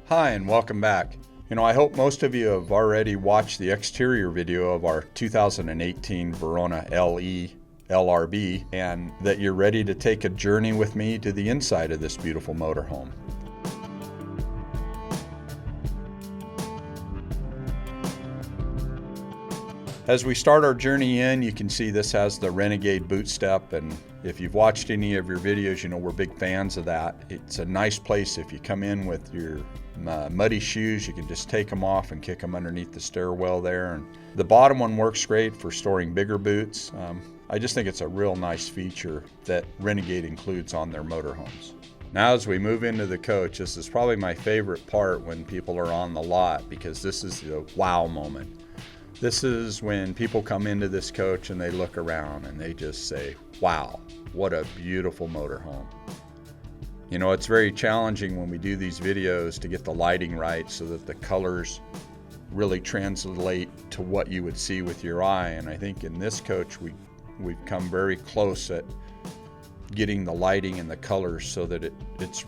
Hi and welcome back. I hope most of you have already watched the exterior video of our 2018 Verona LE LRB and that you're ready to take a journey with me to the inside of this beautiful motorhome. As we start our journey in, you can see this has the Renegade boot step, and if you've watched any of your videos, you know we're big fans of that. It's a nice place. If you come in with your muddy shoes, you can just take them off and kick them underneath the stairwell there. And the bottom one works great for storing bigger boots. I just think it's a real nice feature that Renegade includes on their motorhomes. Now as we move into the coach, this is probably my favorite part when people are on the lot, because this is the wow moment. This is when people come into this coach and they look around and they just say, wow, what a beautiful motorhome. It's very challenging when we do these videos to get the lighting right so that the colors really translate to what you would see with your eye. And I think in this coach, we've come very close at getting the lighting and the colors so that it's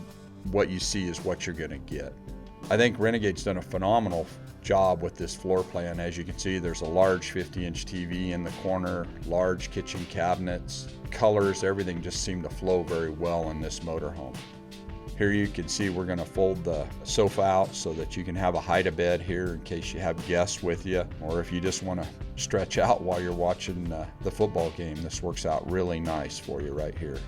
what you see is what you're going to get. I think Renegade's done a phenomenal job with this floor plan. As you can see, there's a large 50-inch TV in the corner, large kitchen cabinets, colors, everything just seemed to flow very well in this motorhome. Here you can see we're going to fold the sofa out so that you can have a hide-a-bed here in case you have guests with you, or if you just want to stretch out while you're watching the football game. This works out really nice for you right here.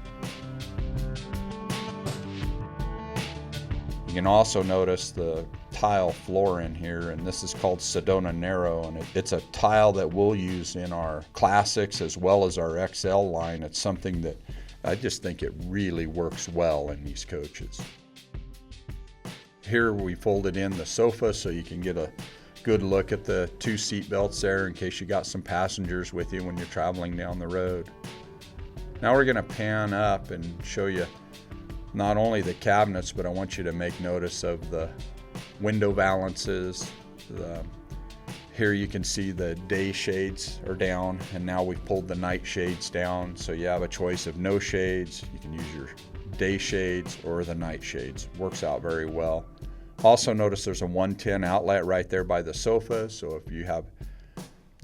You can also notice the tile floor in here, and this is called Sedona Narrow, and it's a tile that we'll use in our Classics as well as our XL line. It's something that I just think it really works well in these coaches. Here we folded in the sofa so you can get a good look at the two seat belts there in case you got some passengers with you when you're traveling down the road. Now we're going to pan up and show you not only the cabinets, but I want you to make notice of the window valances. Here you can see the day shades are down, and now we've pulled the night shades down, so you have a choice of no shades. You can use your day shades or the night shades. Works out very well. Also notice there's a 110 outlet right there by the sofa, so if you have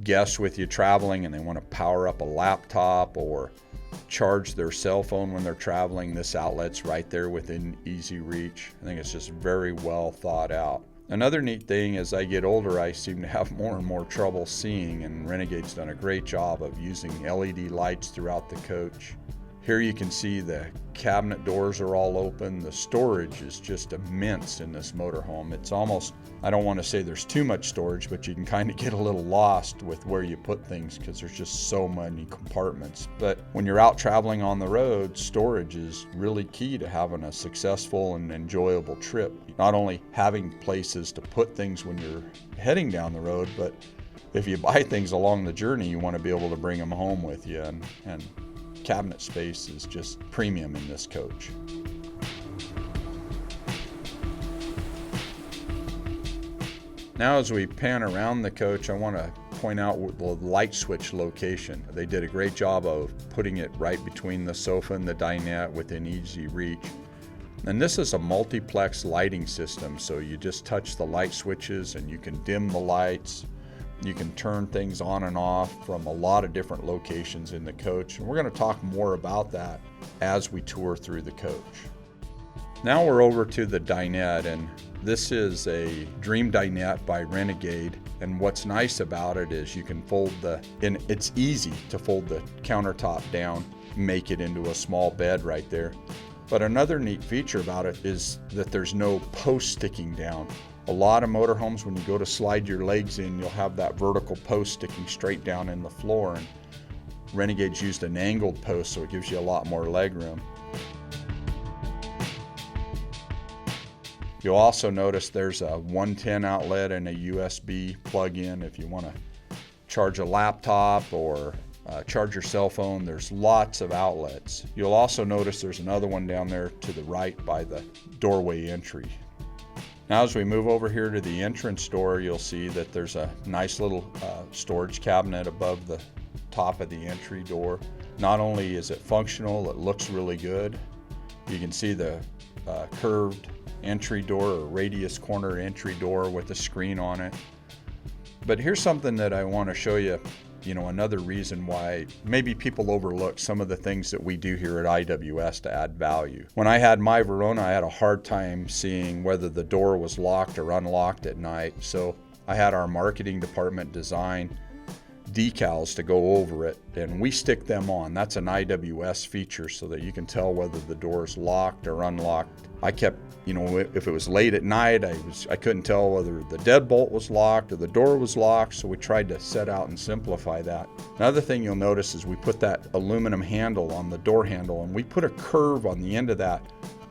guests with you traveling and they want to power up a laptop or charge their cell phone when they're traveling, this outlet's right there within easy reach. I think it's just very well thought out. Another neat thing, as I get older, I seem to have more and more trouble seeing, and Renegade's done a great job of using LED lights throughout the coach. Here you can see the cabinet doors are all open. The storage is just immense in this motorhome. It's almost, I don't want to say there's too much storage, but you can kind of get a little lost with where you put things because there's just so many compartments. But when you're out traveling on the road, storage is really key to having a successful and enjoyable trip. Not only having places to put things when you're heading down the road, but if you buy things along the journey, you want to be able to bring them home with you, and cabinet space is just premium in this coach. Now as we pan around the coach, I want to point out the light switch location. They did a great job of putting it right between the sofa and the dinette within easy reach. And this is a multiplex lighting system, so you just touch the light switches and you can dim the lights. You can turn things on and off from a lot of different locations in the coach. And we're going to talk more about that as we tour through the coach. Now we're over to the dinette, and this is a Dream Dinette by Renegade. And what's nice about it is you can and it's easy to fold the countertop down, make it into a small bed right there. But another neat feature about it is that there's no post sticking down. A lot of motorhomes, when you go to slide your legs in, you'll have that vertical post sticking straight down in the floor, and Renegade's used an angled post, so it gives you a lot more leg room. You'll also notice there's a 110 outlet and a USB plug-in if you want to charge a laptop or charge your cell phone. There's lots of outlets. You'll also notice there's another one down there to the right by the doorway entry. Now as we move over here to the entrance door, you'll see that there's a nice little storage cabinet above the top of the entry door. Not only is it functional, it looks really good. You can see the curved entry door or radius corner entry door with a screen on it. But here's something that I want to show you, another reason why maybe people overlook some of the things that we do here at IWS to add value. When I had my Verona, I had a hard time seeing whether the door was locked or unlocked at night. So I had our marketing department design decals to go over it, and we stick them on. That's an IWS feature so that you can tell whether the door is locked or unlocked. I kept, if it was late at night, I couldn't tell whether the deadbolt was locked or the door was locked, so we tried to set out and simplify that. Another thing you'll notice is we put that aluminum handle on the door handle, and we put a curve on the end of that.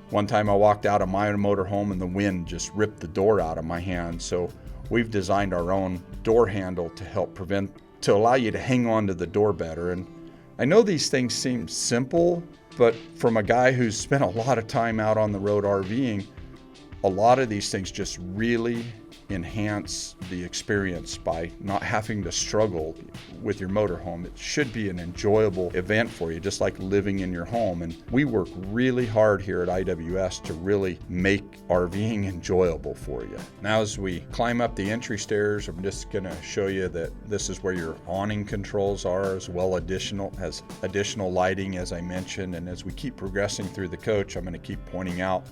One time I walked out of my motorhome and the wind just ripped the door out of my hand, so we've designed our own door handle to allow you to hang on to the door better. And I know these things seem simple, but from a guy who's spent a lot of time out on the road RVing, a lot of these things just really enhance the experience by not having to struggle with your motorhome. It should be an enjoyable event for you, just like living in your home. And we work really hard here at IWS to really make RVing enjoyable for you. Now, as we climb up the entry stairs, I'm just going to show you that this is where your awning controls are, as well as additional lighting, as I mentioned. And as we keep progressing through the coach, I'm going to keep pointing out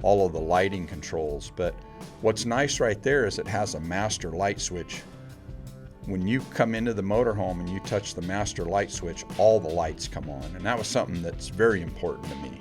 all of the lighting controls. But what's nice right there is it has a master light switch. When you come into the motorhome and you touch the master light switch, all the lights come on, and that was something that's very important to me.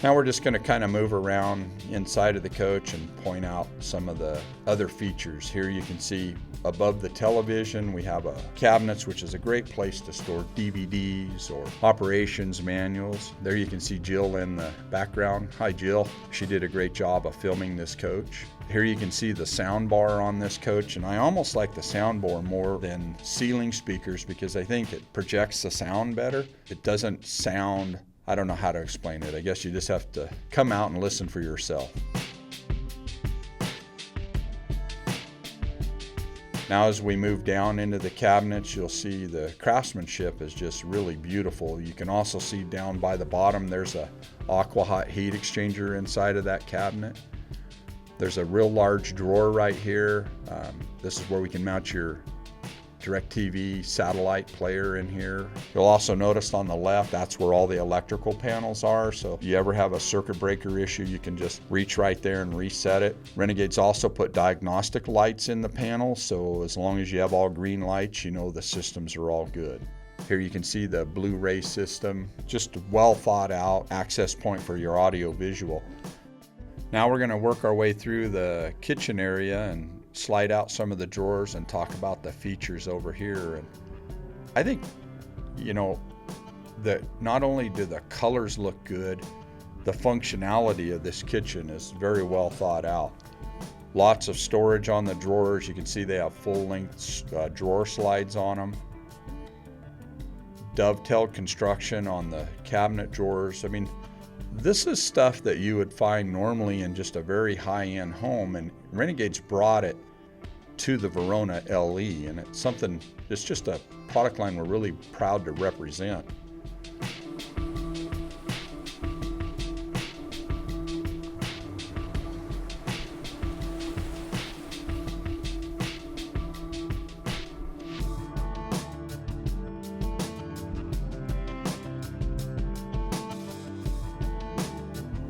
Now we're just going to kind of move around inside of the coach and point out some of the other features. Here you can see above the television we have cabinets, which is a great place to store DVDs or operations manuals. There you can see Jill in the background. Hi Jill. She did a great job of filming this coach. Here you can see the sound bar on this coach, and I almost like the sound bar more than ceiling speakers because I think it projects the sound better. It doesn't sound, I don't know how to explain it. I guess you just have to come out and listen for yourself. Now as we move down into the cabinets, you'll see the craftsmanship is just really beautiful. You can also see down by the bottom there's a aqua hot heat exchanger inside of that cabinet. There's a real large drawer right here. This is where we can mount your DirecTV satellite player in here. You'll also notice on the left, that's where all the electrical panels are. So if you ever have a circuit breaker issue, you can just reach right there and reset it. Renegade's also put diagnostic lights in the panel. So as long as you have all green lights, you know the systems are all good. Here you can see the Blu-ray system, just well thought out access point for your audio visual. Now we're going to work our way through the kitchen area and slide out some of the drawers and talk about the features over here. And I think, that not only do the colors look good, the functionality of this kitchen is very well thought out. Lots of storage on the drawers. You can see they have full-length drawer slides on them. Dovetailed construction on the cabinet drawers. I mean, this is stuff that you would find normally in just a very high-end home, and Renegade's brought it to the Verona LE, and it's just a product line we're really proud to represent.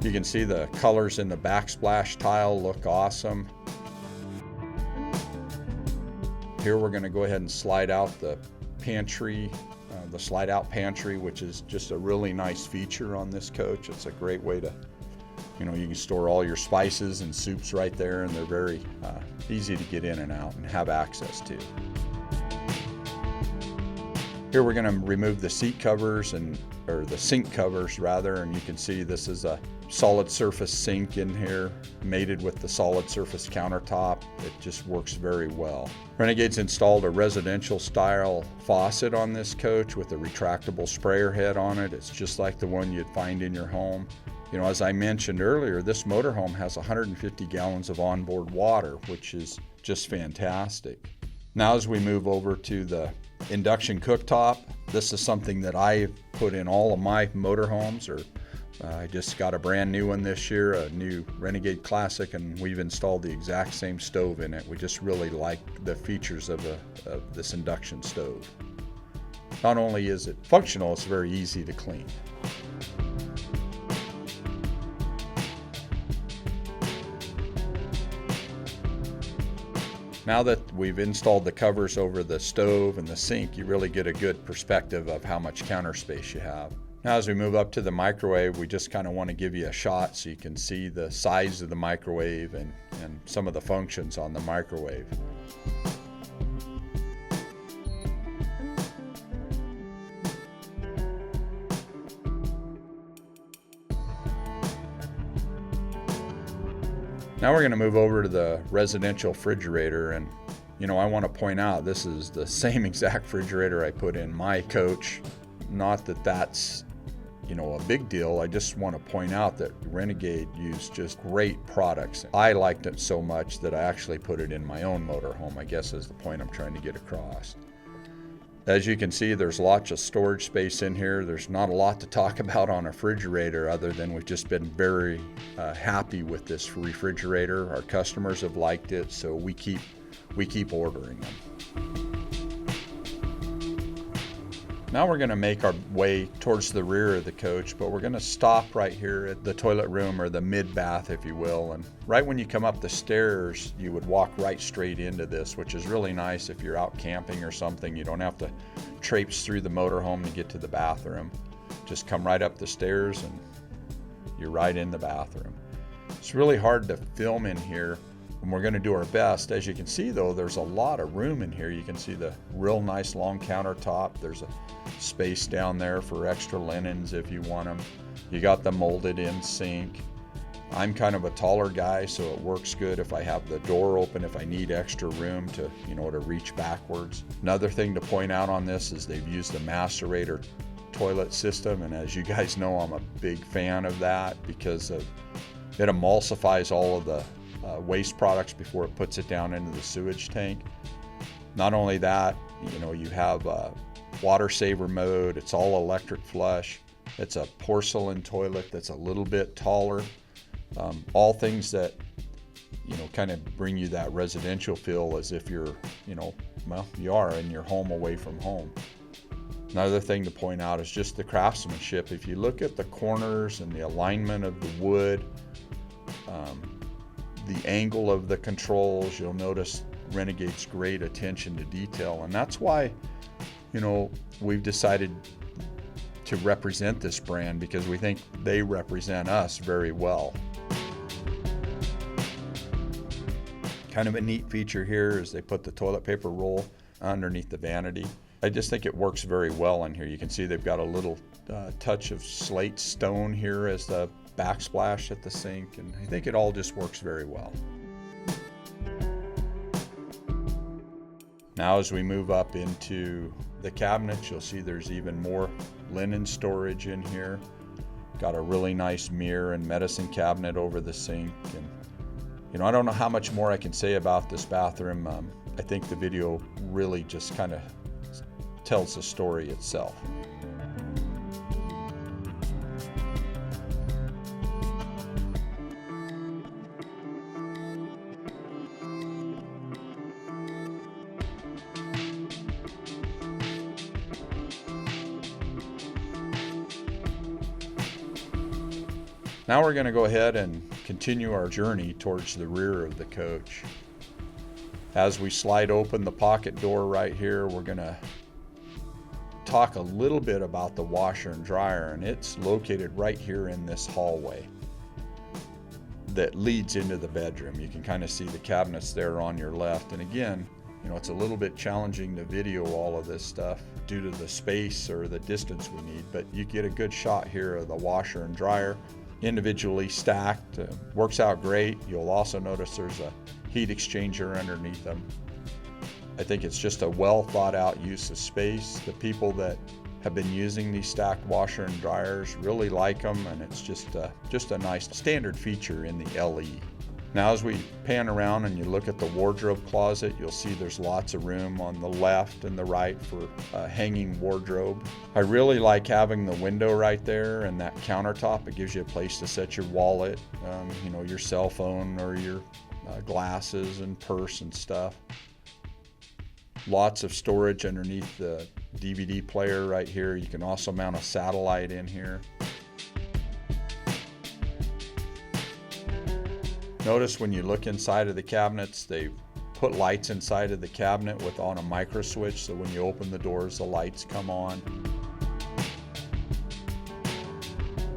You can see the colors in the backsplash tile look awesome. Here we're going to go ahead and slide out the pantry, the slide out pantry, which is just a really nice feature on this coach. It's a great way to, you can store all your spices and soups right there, and they're very easy to get in and out and have access to. Here we're going to remove the seat covers or the sink covers rather, and you can see this is a solid surface sink in here, mated with the solid surface countertop. It just works very well. Renegade's installed a residential style faucet on this coach with a retractable sprayer head on it. It's just like the one you'd find in your home. As I mentioned earlier, this motorhome has 150 gallons of onboard water, which is just fantastic. Now as we move over to the induction cooktop, this is something that I put in all of my motorhomes, or I just got a brand new one this year, a new Renegade Classic, and we've installed the exact same stove in it. We just really like the features of this induction stove. Not only is it functional, it's very easy to clean. Now that we've installed the covers over the stove and the sink, you really get a good perspective of how much counter space you have. Now as we move up to the microwave, we just kind of want to give you a shot so you can see the size of the microwave and some of the functions on the microwave. Now we're going to move over to the residential refrigerator, and I want to point out this is the same exact refrigerator I put in my coach. Not that that's a big deal. I just want to point out that Renegade used just great products. I liked it so much that I actually put it in my own motorhome, I guess is the point I'm trying to get across. As you can see, there's lots of storage space in here. There's not a lot to talk about on a refrigerator other than we've just been very happy with this refrigerator. Our customers have liked it, so we keep ordering them. Now we're going to make our way towards the rear of the coach, but we're going to stop right here at the toilet room, or the mid-bath, if you will. And right when you come up the stairs, you would walk right straight into this, which is really nice if you're out camping or something. You don't have to traipse through the motorhome to get to the bathroom. Just come right up the stairs and you're right in the bathroom. It's really hard to film in here, and we're going to do our best. As you can see though, there's a lot of room in here. You can see the real nice long countertop. There's a space down there for extra linens if you want them. You got the molded in sink. I'm kind of a taller guy, so it works good if I have the door open, if I need extra room to reach backwards. Another thing to point out on this is they've used the macerator toilet system, and as you guys know, I'm a big fan of that because it emulsifies all of the waste products before it puts it down into the sewage tank. Not only that, you have water saver mode. It's all electric flush. It's a porcelain toilet that's a little bit taller. All things that kind of bring you that residential feel, as if you're you are in your home away from home. Another thing to point out is just the craftsmanship. If you look at the corners and the alignment of the wood, the angle of the controls, you'll notice Renegade's great attention to detail, and that's why we've decided to represent this brand, because we think they represent us very well. Kind of a neat feature here is they put the toilet paper roll underneath the vanity. I just think it works very well in here. You can see they've got a little touch of slate stone here as the backsplash at the sink, and I think it all just works very well. Now as we move up into the cabinets, you'll see there's even more linen storage in here. Got a really nice mirror and medicine cabinet over the sink, and I don't know how much more I can say about this bathroom. I think the video really just kind of tells the story itself. Now we're going to go ahead and continue our journey towards the rear of the coach. As we slide open the pocket door right here, we're going to talk a little bit about the washer and dryer, and it's located right here in this hallway that leads into the bedroom. You can kind of see the cabinets there on your left, and again, it's a little bit challenging to video all of this stuff due to the space or the distance we need, but you get a good shot here of the washer and dryer individually stacked. Works out great. You'll also notice there's a heat exchanger underneath them. I think it's just a well thought out use of space. The people that have been using these stacked washer and dryers really like them, and it's just a nice standard feature in the LE. Now as we pan around and you look at the wardrobe closet, you'll see there's lots of room on the left and the right for a hanging wardrobe. I really like having the window right there and that countertop. It gives you a place to set your wallet, your cell phone or your glasses and purse and stuff. Lots of storage underneath the DVD player right here. You can also mount a satellite in here. Notice when you look inside of the cabinets, they put lights inside of the cabinet on a micro switch, so when you open the doors, the lights come on.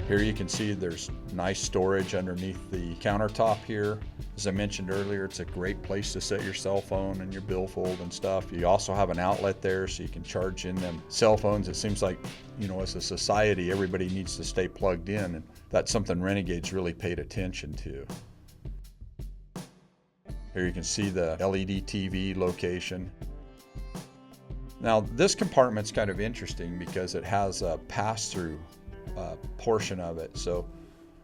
Here you can see there's nice storage underneath the countertop here. As I mentioned earlier, it's a great place to set your cell phone and your billfold and stuff. You also have an outlet there so you can charge in them cell phones. It seems like, as a society, everybody needs to stay plugged in, and that's something Renegade's really paid attention to. Here you can see the LED TV location. Now this compartment's kind of interesting because it has a pass-through portion of it. So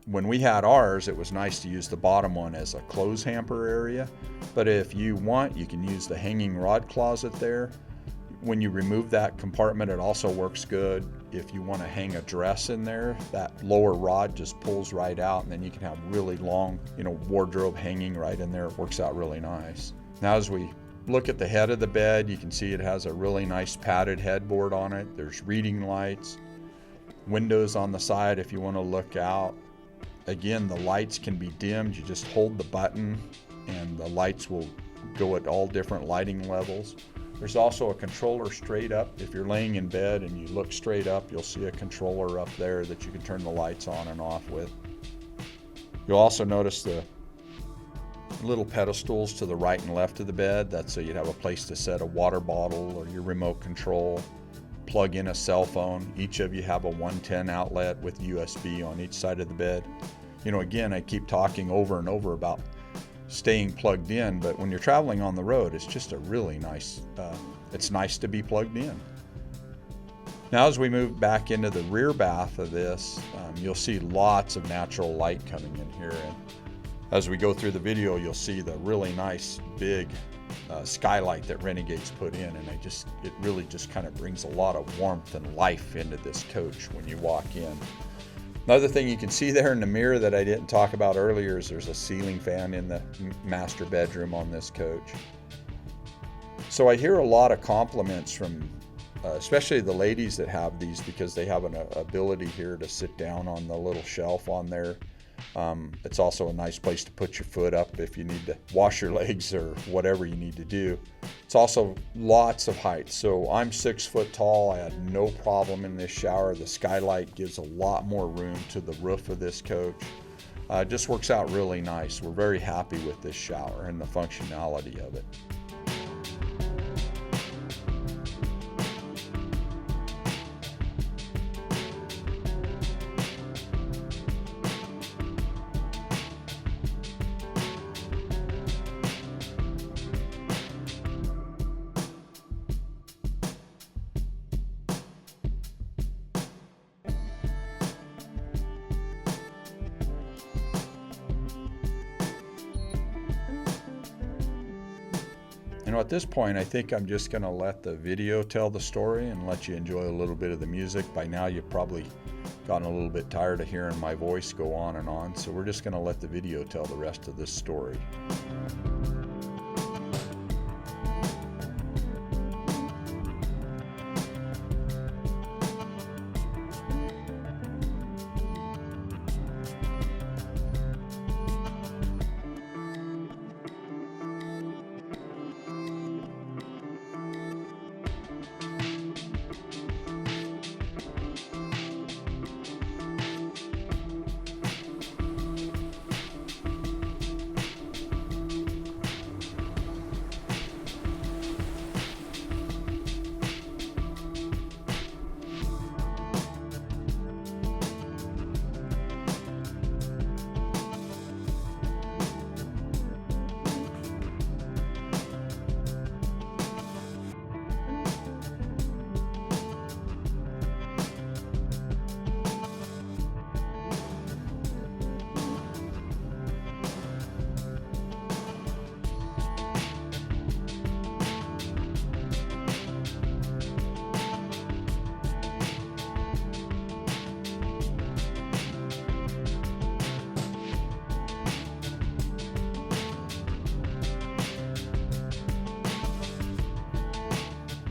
when we had ours, it was nice to use the bottom one as a clothes hamper area. But if you want, you can use the hanging rod closet there. When you remove that compartment, it also works good. If you want to hang a dress in there, that lower rod just pulls right out, and then you can have really long, wardrobe hanging right in there. It works out really nice. Now as we look at the head of the bed, you can see it has a really nice padded headboard on it. There's reading lights, windows on the side if you want to look out. Again, the lights can be dimmed. You just hold the button and the lights will go at all different lighting levels. There's also a controller straight up. If you're laying in bed and you look straight up, you'll see a controller up there that you can turn the lights on and off with. You'll also notice the little pedestals to the right and left of the bed. That's so you'd have a place to set a water bottle or your remote control, plug in a cell phone. Each of you have a 110 outlet with USB on each side of the bed. Again, I keep talking over and over about staying plugged in, but when you're traveling on the road, it's just a really nice, it's nice to be plugged in. Now as we move back into the rear bath of this, you'll see lots of natural light coming in here. And as we go through the video, you'll see the really nice big skylight that Renegade's put in, and it really just kind of brings a lot of warmth and life into this coach when you walk in. Another thing you can see there in the mirror that I didn't talk about earlier is there's a ceiling fan in the master bedroom on this coach. So I hear a lot of compliments from especially the ladies that have these, because they have an ability here to sit down on the little shelf on there. It's also a nice place to put your foot up if you need to wash your legs or whatever you need to do. It's also lots of height. So I'm 6 foot tall. I had no problem in this shower. The skylight gives a lot more room to the roof of this coach. It just works out really nice. We're very happy with this shower and the functionality of it. At this point, I think I'm just going to let the video tell the story and let you enjoy a little bit of the music. By now, you've probably gotten a little bit tired of hearing my voice go on and on, so we're just going to let the video tell the rest of this story.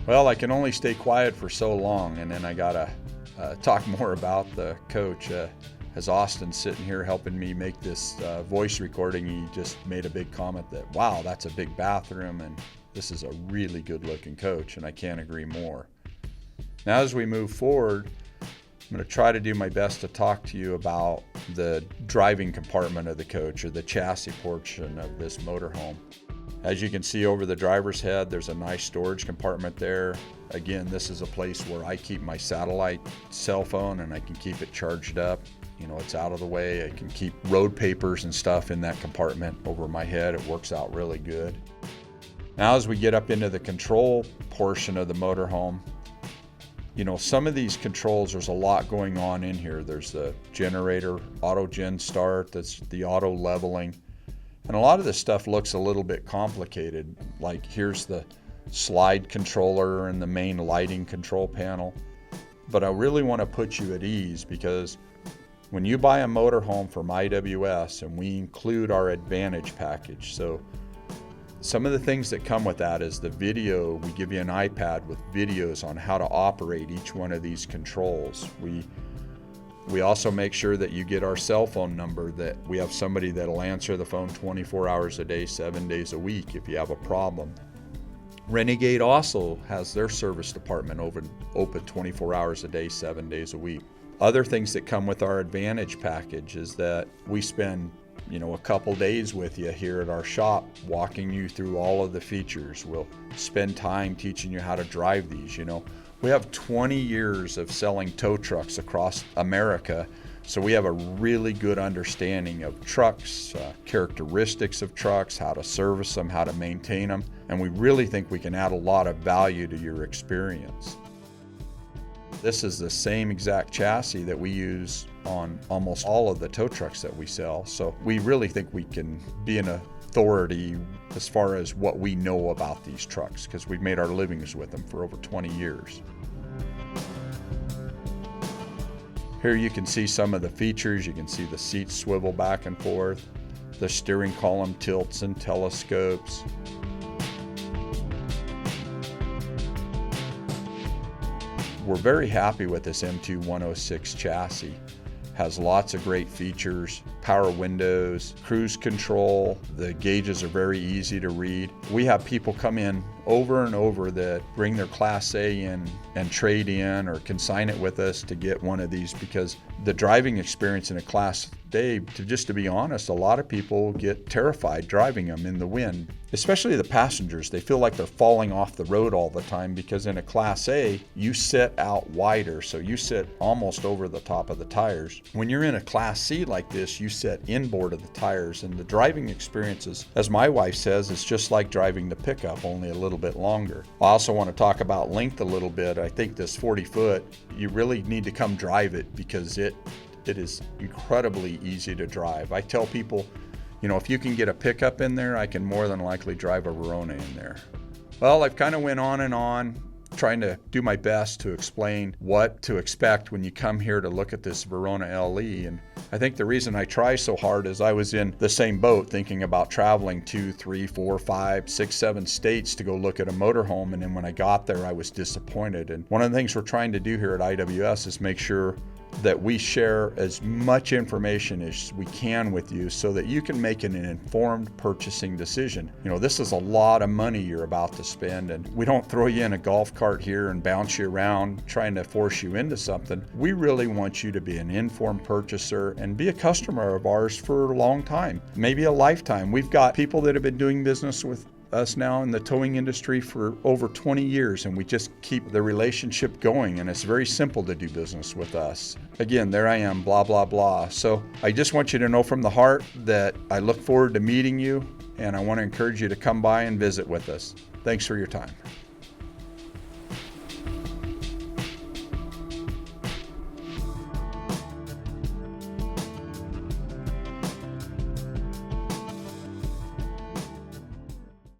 Well, I can only stay quiet for so long, and then I gotta talk more about the coach. As Austin's sitting here helping me make this voice recording, he just made a big comment that, wow, that's a big bathroom, and this is a really good looking coach, and I can't agree more. Now as we move forward, I'm going to try to do my best to talk to you about the driving compartment of the coach, or the chassis portion of this motorhome. As you can see over the driver's head, there's a nice storage compartment there. Again, this is a place where I keep my satellite cell phone, and I can keep it charged up. You know, it's out of the way. I can keep road papers and stuff in that compartment over my head. It works out really good. Now as we get up into the control portion of the motorhome, you know, some of these controls, there's a lot going on in here. There's the generator, auto gen start, that's the auto leveling. And a lot of this stuff looks a little bit complicated. Like here's the slide controller and the main lighting control panel. But I really want to put you at ease, because when you buy a motorhome from IWS, and we include our Advantage package, so some of the things that come with that is the video. We give you an iPad with videos on how to operate each one of these controls. We also make sure that you get our cell phone number, that we have somebody that'll answer the phone 24 hours a day, 7 days a week if you have a problem. Renegade also has their service department open 24 hours a day, 7 days a week. Other things that come with our Advantage package is that we spend a couple days with you here at our shop, walking you through all of the features. We'll spend time teaching you how to drive these. We have 20 years of selling tow trucks across America, so we have a really good understanding of trucks, characteristics of trucks, how to service them, how to maintain them, and we really think we can add a lot of value to your experience. This is the same exact chassis that we use on almost all of the tow trucks that we sell. So we really think we can be an authority as far as what we know about these trucks, because we've made our livings with them for over 20 years. Here you can see some of the features. You can see the seats swivel back and forth. The steering column tilts and telescopes. We're very happy with this M2 106 chassis. Has lots of great features, power windows, cruise control. The gauges are very easy to read. We have people come in over and over that bring their Class A in and trade in or consign it with us to get one of these, because the driving experience in a Class A, to be honest, a lot of people get terrified driving them in the wind, especially the passengers. They feel like they're falling off the road all the time, because in a Class A, you sit out wider, so you sit almost over the top of the tires. When you're in a Class C like this, you sit inboard of the tires, and the driving experience is, as my wife says, it's just like driving the pickup, only a little bit longer. I also want to talk about length a little bit. I think this 40 foot, you really need to come drive it, because it is incredibly easy to drive. I tell people, if you can get a pickup in there, I can more than likely drive a Verona in there. Well, I've kind of went on and on, trying to do my best to explain what to expect when you come here to look at this Verona LE. And I think the reason I try so hard is I was in the same boat, thinking about traveling 2, 3, 4, 5, 6, 7 states to go look at a motorhome. And then when I got there, I was disappointed. And one of the things we're trying to do here at IWS is make sure that we share as much information as we can with you, so that you can make an informed purchasing decision. This is a lot of money you're about to spend, and we don't throw you in a golf cart here and bounce you around trying to force you into something. We really want you to be an informed purchaser and be a customer of ours for a long time, maybe a lifetime. We've got people that have been doing business with us now in the towing industry for over 20 years, and we just keep the relationship going, and it's very simple to do business with us. Again, there I am, blah, blah, blah. So I just want you to know from the heart that I look forward to meeting you, and I want to encourage you to come by and visit with us. Thanks for your time.